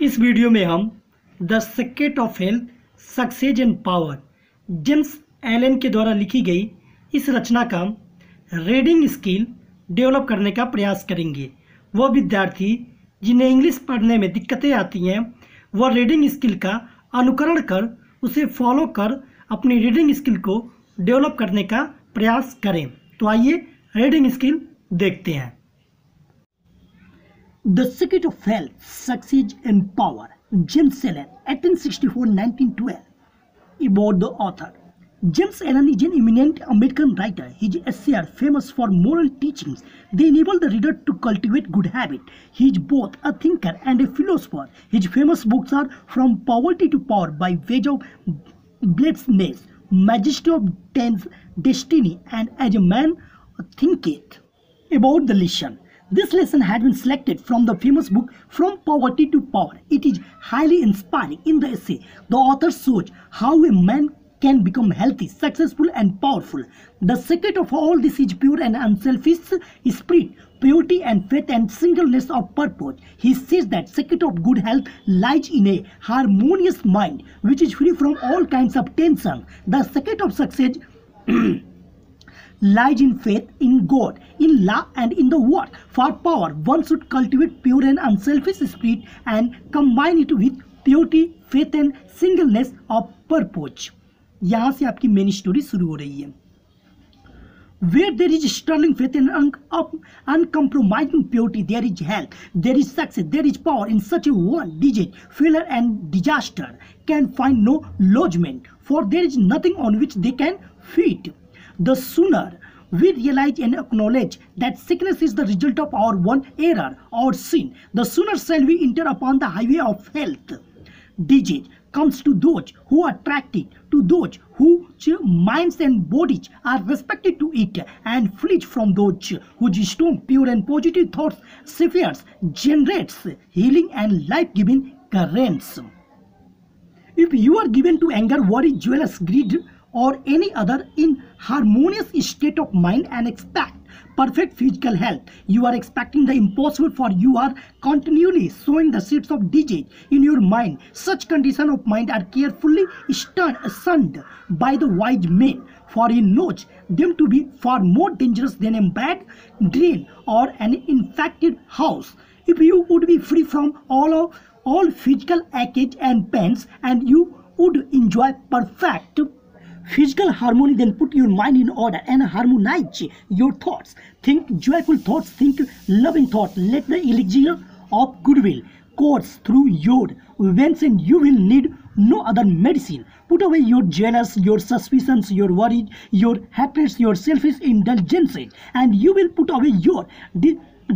इस वीडियो में हम the secret of health success and power James Allen के द्वारा लिखी गई इस रचना का रीडिंग स्किल डेवलप करने का प्रयास करेंगे। वह विद्यार्थी जिन्हें इंग्लिश पढ़ने में दिक्कतें आती हैं वह रीडिंग स्किल का अनुकरण कर उसे फॉलो कर अपनी रीडिंग स्किल को डेवलप करने का प्रयास करें। तो आइए रीडिंग स्किल देखते हैं। The Secret of Health, Success and Power, James Allen, 1864-1912. About the author. James Allen is an eminent American writer. His essays are famous for moral teachings. They enable the reader to cultivate good habits. He is both a thinker and a philosopher. His famous books are From Poverty to Power by Way of Blessedness, Majesty of Destiny, and As a Man Thinketh. About the lesson. This lesson had been selected from the famous book From Poverty to Power. It is highly inspiring. In the essay, the author shows how a man can become healthy, successful and powerful. The secret of all this is pure and unselfish spirit, purity and faith and singleness of purpose. He says that secret of good health lies in a harmonious mind which is free from all kinds of tension. The secret of success lies in faith in God, in love and in the word. For power, one should cultivate pure and unselfish spirit and combine it with purity, faith and singleness of purpose. यहाँ से आपकी main story शुरू हो रही है। Where there is sterling faith and uncompromising purity, there is health, there is success, there is power. In such a one, disease, failure and disaster can find no lodgment, for there is nothing on which they can feed. The sooner we realize and acknowledge that sickness is the result of our one error or sin, the sooner shall we enter upon the highway of health. Disease comes to those who are attracted, to those whose minds and bodies are respected to it, and flees from those whose strong, pure and positive thoughts, spheres, generates healing and life-giving currents. If you are given to anger, worry, jealous, greed, or any other inharmonious state of mind and expect perfect physical health, you are expecting the impossible, for you are continually sowing the seeds of disease in your mind. Such condition of mind are carefully shunned by the wise man, for he knows them to be far more dangerous than a bad drain or an infected house. If you would be free from all physical aches and pains, and you would enjoy perfect physical harmony, then put your mind in order and harmonize your thoughts. Think joyful thoughts, think loving thoughts. Let the elixir of goodwill course through your veins, and you will need no other medicine. Put away your jealous, your suspicions, your worries, your hatreds, your selfish indulgences, and you will put away your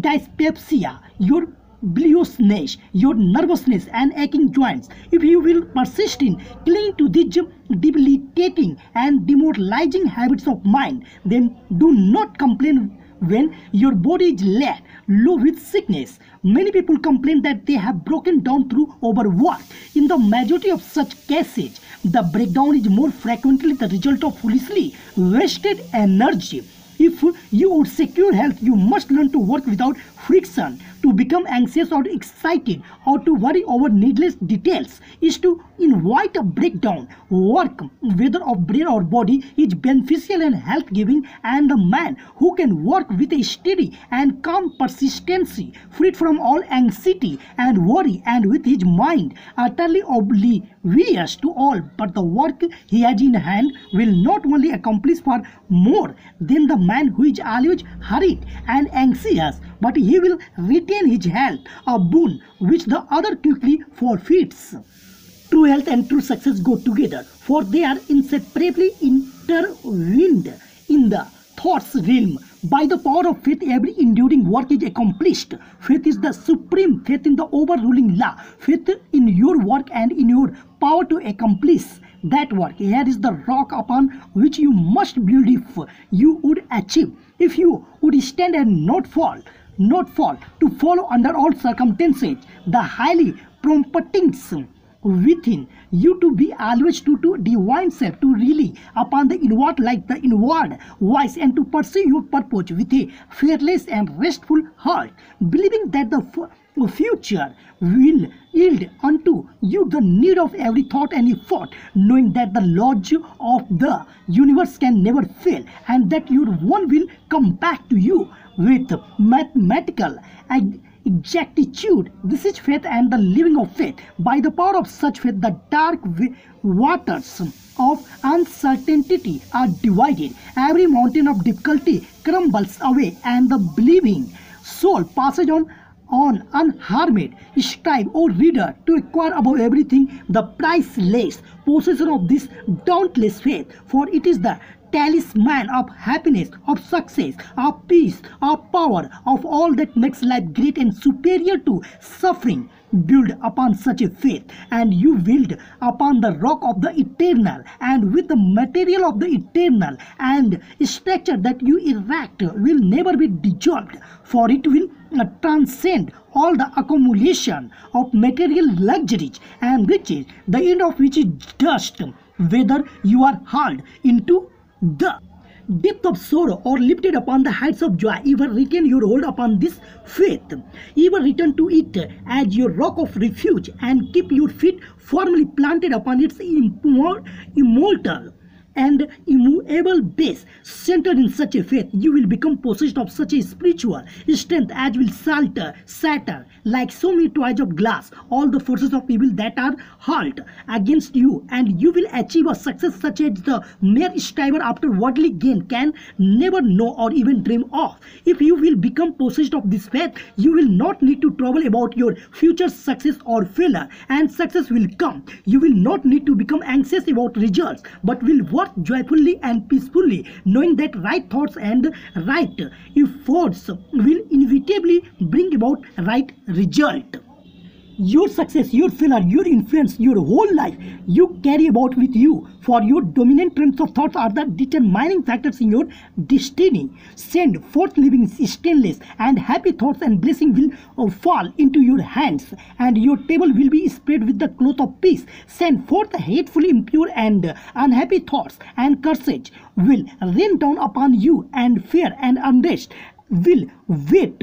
dyspepsia, your biliousness, your nervousness and aching joints. If you will persist in clinging to these debilitating and demoralizing habits of mind, then do not complain when your body is laid low with sickness. Many people complain that they have broken down through overwork. In the majority of such cases, the breakdown is more frequently the result of foolishly wasted energy. If you would secure health, you must learn to work without friction. To become anxious or excited or to worry over needless details is to invite a breakdown. Work, whether of brain or body, is beneficial and health-giving, and the man who can work with a steady and calm persistency, freed from all anxiety and worry, and with his mind utterly oblivious to all but the work he has in hand, will not only accomplish far more than the man who is always hurried and anxious, but he will retain his health, a boon which the other quickly forfeits. True health and true success go together, for they are inseparably intertwined in the thoughts realm. By the power of faith, every enduring work is accomplished. Faith is the supreme faith in the overruling law, faith in your work and in your power to accomplish that work. Here is the rock upon which you must build if you would achieve, if you would stand and not fall, to follow under all circumstances the highly promptings within you to be always to divine self, to rely upon the inward like the inward voice, and to pursue your purpose with a fearless and restful heart, believing that the future will yield unto you the need of every thought and effort, knowing that the laws of the universe can never fail, and that your one will come back to you with mathematical exactitude. This is faith and the living of faith. By the power of such faith, the dark waters of uncertainty are divided. Every mountain of difficulty crumbles away, and the believing soul passes on unharmed. Strive, O reader, to acquire above everything the priceless possession of this dauntless faith, for it is the talisman of happiness, of success, of peace, of power, of all that makes life great and superior to suffering. Build upon such a faith, and you build upon the rock of the eternal, and with the material of the eternal, and structure that you erect will never be dissolved, for it will transcend all the accumulation of material luxuries and riches, the end of which is dust, whether you are hurled into the depth of sorrow or lifted upon the heights of joy. Ever retain your hold upon this faith, ever return to it as your rock of refuge, and keep your feet firmly planted upon its immortal and immovable base. Centered in such a faith, you will become possessed of such a spiritual strength as will shatter like so many toys of glass all the forces of evil that are hurled against you, and you will achieve a success such as the mere striver after worldly gain can never know or even dream of. If you will become possessed of this faith, you will not need to trouble about your future success or failure, and success will come. You will not need to become anxious about results, but will work joyfully and peacefully, knowing that right thoughts and right efforts will inevitably bring about right result. Your success, your failure, your influence, your whole life you carry about with you, for your dominant trends of thoughts are the determining factors in your destiny. Send forth living, stainless, and happy thoughts, and blessing will fall into your hands, and your table will be spread with the cloth of peace. Send forth hateful, impure, and unhappy thoughts, and curses will rain down upon you, and fear and unrest will wait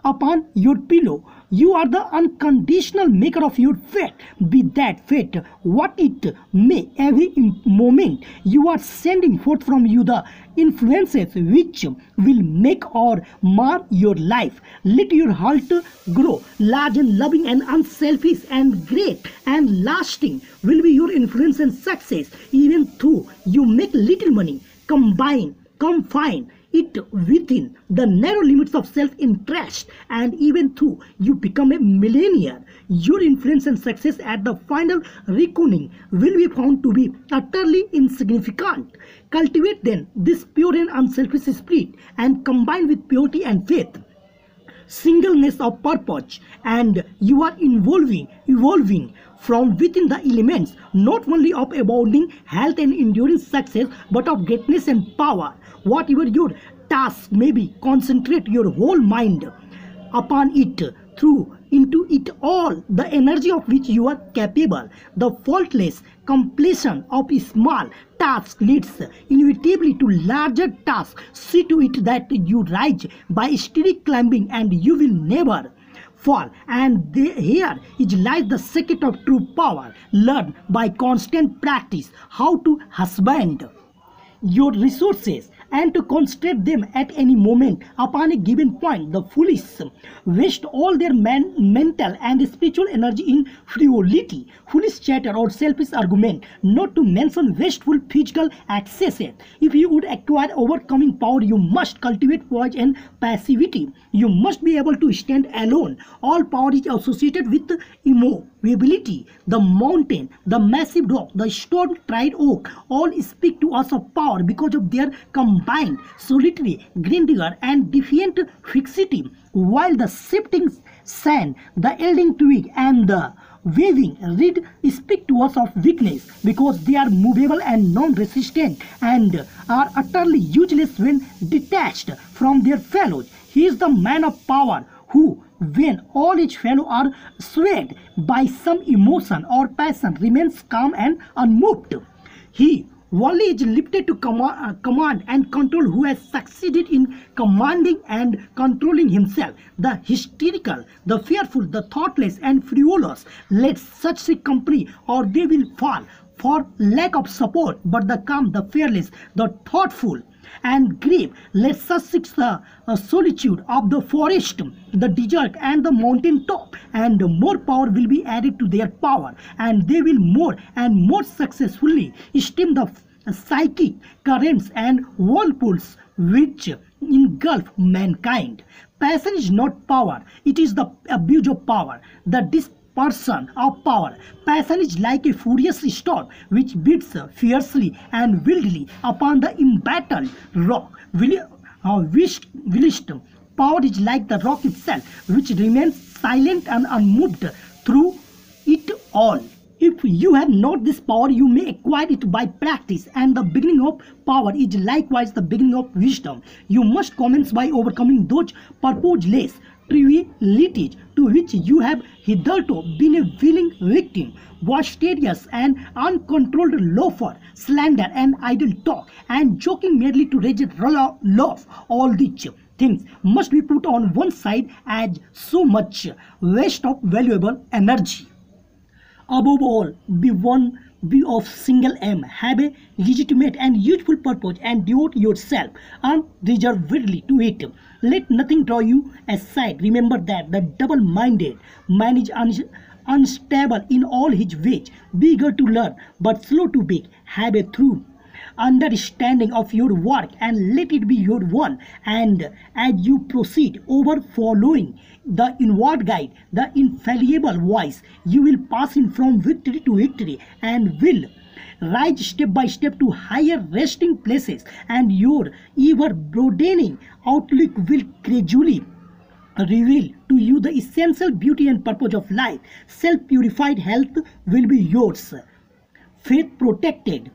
upon your pillow. You are the unconditional maker of your fate, be that fate what it may. Every moment you are sending forth from you the influences which will make or mar your life. Let your heart grow large and loving and unselfish, and great and lasting will be your influence and success. Even though you make little money, confine it within the narrow limits of self-interest, and even though you become a millionaire, your influence and success at the final reckoning will be found to be utterly insignificant. Cultivate then this pure and unselfish spirit, and combine with purity and faith, singleness of purpose, and you are evolving from within the elements, not only of abounding health and enduring success, but of greatness and power. Whatever your task may be, concentrate your whole mind upon it, through into it all the energy of which you are capable. The faultless completion of a small task leads inevitably to larger tasks. See to it that you rise by steady climbing, and you will never fall. And here lies the secret of true power. Learn by constant practice how to husband your resources, and to concentrate them at any moment upon a given point. The foolish waste all their mental and spiritual energy in frivolity, foolish chatter, or selfish argument, not to mention wasteful physical excesses. If you would acquire overcoming power, you must cultivate poise and passivity. You must be able to stand alone. All power is associated with immovability. The mountain, the massive rock, the stone-tried oak, all speak to us of power because of their combined solitary grandeur and defiant fixity, while the shifting sand, the yielding twig, and the waving reed speak to us of weakness because they are movable and non-resistant, and are utterly useless when detached from their fellows. He is the man of power who, when all his fellows are swayed by some emotion or passion, remains calm and unmoved. He Only is limited to command and control who has succeeded in commanding and controlling himself. The hysterical, the fearful, the thoughtless and frivolous, let such say company or they will fall for lack of support. But the calm, the fearless, the thoughtful and grave, let such seek the solitude of the forest, the desert and the mountain top, and more power will be added to their power, and they will more and more successfully stem the psychic currents and whirlpools which engulf mankind. Passion is not power, it is the abuse of power, the dispersion of power. Passion is like a furious storm which beats fiercely and wildly upon the embattled rock. Wisdom, power is like the rock itself, which remains silent and unmoved through it all. If you have not this power, you may acquire it by practice, and the beginning of power is likewise the beginning of wisdom. You must commence by overcoming those purposeless trivialities to which you have hitherto been a willing victim. Boisterous and uncontrolled loafer, slander and idle talk, and joking merely to raise a laugh, all these things must be put on one side as so much waste of valuable energy. Above all, be of single aim, have a legitimate and useful purpose, and devote yourself unreservedly to it. Let nothing draw you aside. Remember that the double-minded man is unstable in all his ways. Be eager to learn, but slow to speak. Have a true understanding of your work, and let it be your one. And as you proceed over following the inward guide, the infallible voice, you will pass in from victory to victory, and will rise step by step to higher resting places, and your ever broadening outlook will gradually reveal to you the essential beauty and purpose of life. Self-purified health will be yours, faith protected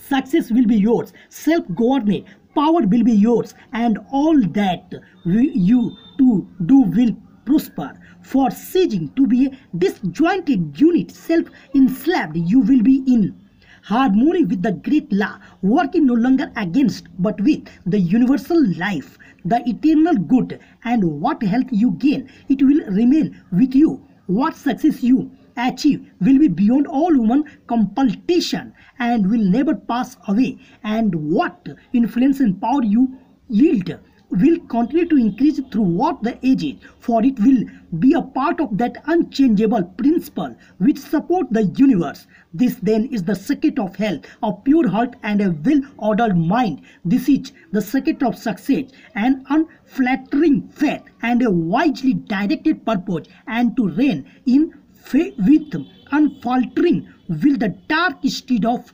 success will be yours, self-governed power will be yours, and all that you to do will prosper. For ceasing to be a disjointed unit, self-enslaved, you will be in harmony with the great law, working no longer against but with the universal life, the eternal good, and what health you gain, it will remain with you. What success you achieve will be beyond all human compulsion and will never pass away, and what influence and power you yield will continue to increase throughout the ages, for it will be a part of that unchangeable principle which supports the universe. This then is the secret of health, a pure heart and a well-ordered mind. This is the secret of success, an unflattering faith and a wisely directed purpose, and to reign in faith with unfaltering will the dark steed of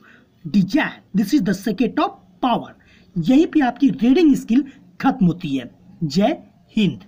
desire. This is the secret of power. यहीं पे आपकी reading skill खत्म होती है। जय हिंद।